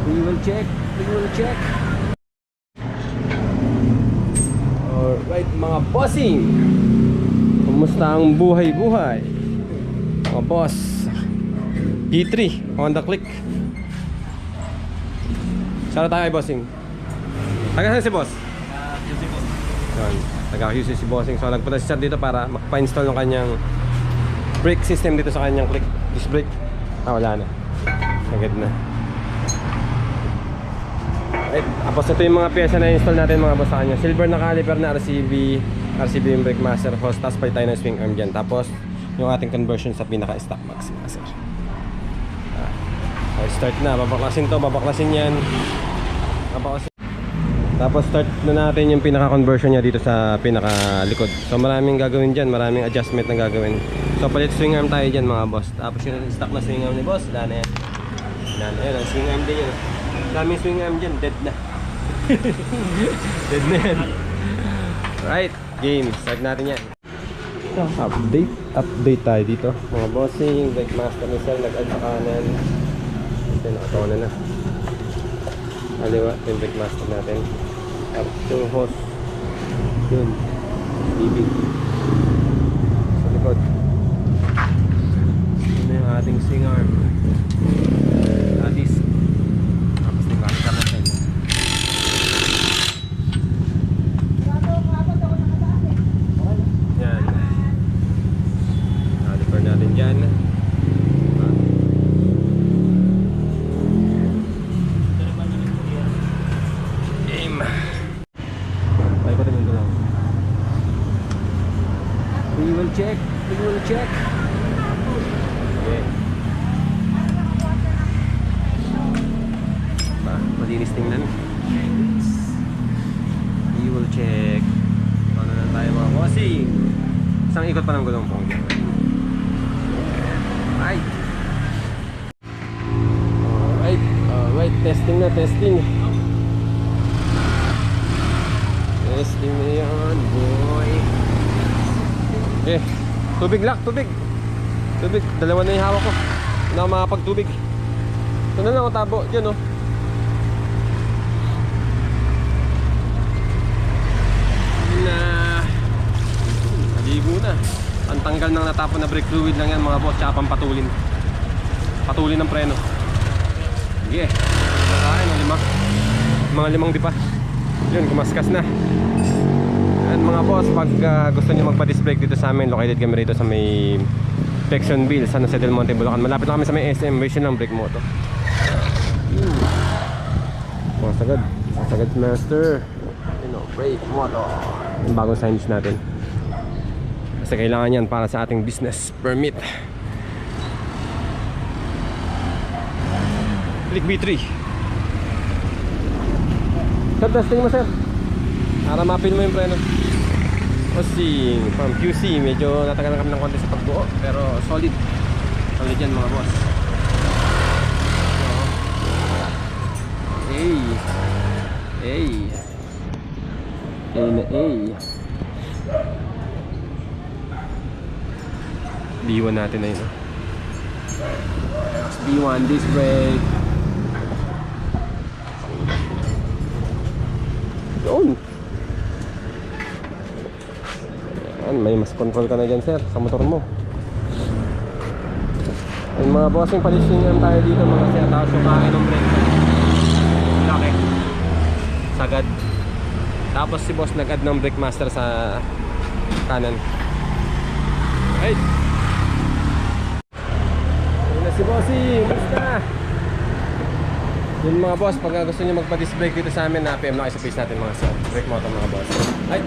We will check. We will check. Alright mga bossing, kumusta ang buhay-buhay? Mga boss, P3, Honda Click. Saan tayo bossing? Taga saan si boss? Taga-QC si bossing. So nagpunta si sir dito para magpa-install ng kanyang brake system dito sa kanyang click. Disc brake. Wala na. Agad na. Right. Tapos ito yung mga pyesa na install natin mga boss sa kanya. Silver na caliper na RCB yung brake master hose. Tapos pali tayo ng swing arm dyan. Tapos yung ating conversion sa pinaka stock max master. Start na. Babaklasin to. Babaklasin yan. Babaklasin. Tapos start na natin yung pinaka conversion niya dito sa pinaka likod. So maraming gagawin dyan. Maraming adjustment na gagawin. So palit swing arm tayo dyan mga boss. Tapos yung stock na swing arm ni boss, wala na yan. Wala na yan. Ang swing arm din yun. Daming swing arm dyan, dead na. Dead na yan. Right, game. Start natin yan. So, update tayo dito. Mga bossing, brake master ni sir, nag-add sa kanan. Ito, nakatawa na. Aliwa, yung brake master natin. Up yung hose. Yun. Bibig. Sa likod. Ito yung ating swing arm. Atis. Tapos nagkakita natin. Yan. Caliper natin dyan. Game. Tayo pa rin ito lang. We will check. We will check. Okay. Malinis tingnan. We will check. Paano na tayo mga bossing? Isang ikot pa ng gulong pong dyan. Alright. Alright, testing na, testing. Testing na yan, boy. Okay, tubig lock, tubig. Tubig, dalawa na yung hawak ko. Hindi na ako makapagtubig. Ito na lang ako tabo, dyan oh. Naligo na. Ang tanggal ng natapon na brake fluid lang yan mga boss. Tsaka pampatulin. Patulin ng preno. Sige. Nakain ang lima. Mga limang dipa. Yun, kumaskas na. And mga boss, pag gusto nyo magpa-disc brake dito sa amin, located kami rito sa may Pection Bill, San Jose del Monte, Bulacan. Malapit lang kami sa may SM. Version ng brake moto. Masagad. Masagad master. Brake motor. Yung bagong signage natin. Kasi kailangan yan para sa ating business permit. Click B3. Sir, testing mo sir. Para mapil mo yung preno. Bossing from QC. Medyo natagal na kami ng konti sa pagbuo. Pero solid. Solid yan mga boss. Hey. Hey. A na A. B1 natin na yun. B1 disc brake. Doon. May mas control ka na dyan sir sa motor mo. Yung mga bossing palising tayo dito mga sir. Tapos sumakin ng brake. Laki. Sagad. Tapos si boss nag-add ng brake master sa kanan. Hey! Ayun na si bossy! Basta! Yun mga boss, pag gusto nyo magpa-disc brake dito sa amin, PM na kayo sa page natin mga sir. Brake motor mga boss. Ay!